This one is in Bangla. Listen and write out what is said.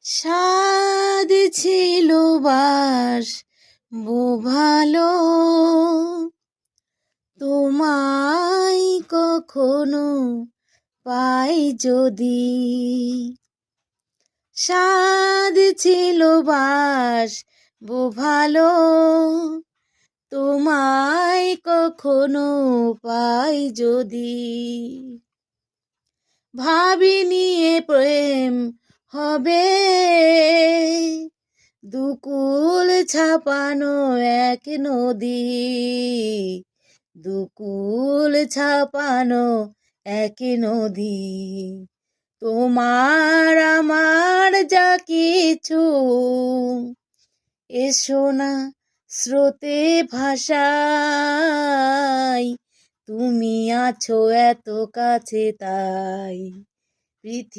স্বাদ ছিল বাস ভালো, তোমায় কখনো পাই যদি। স্বাদ ছিল বাস ভালো, তোমায় কখনো পাই যদি। ভাবিনি এ প্রেম হবে দুকুল ছাপানো এক নদী, দুকুল ছাপানো এক নদী। তোমার আমার যা কিছু এসো না স্রোতে ভাষায়, তুমি আছো এত কাছে তাই পৃথিবী।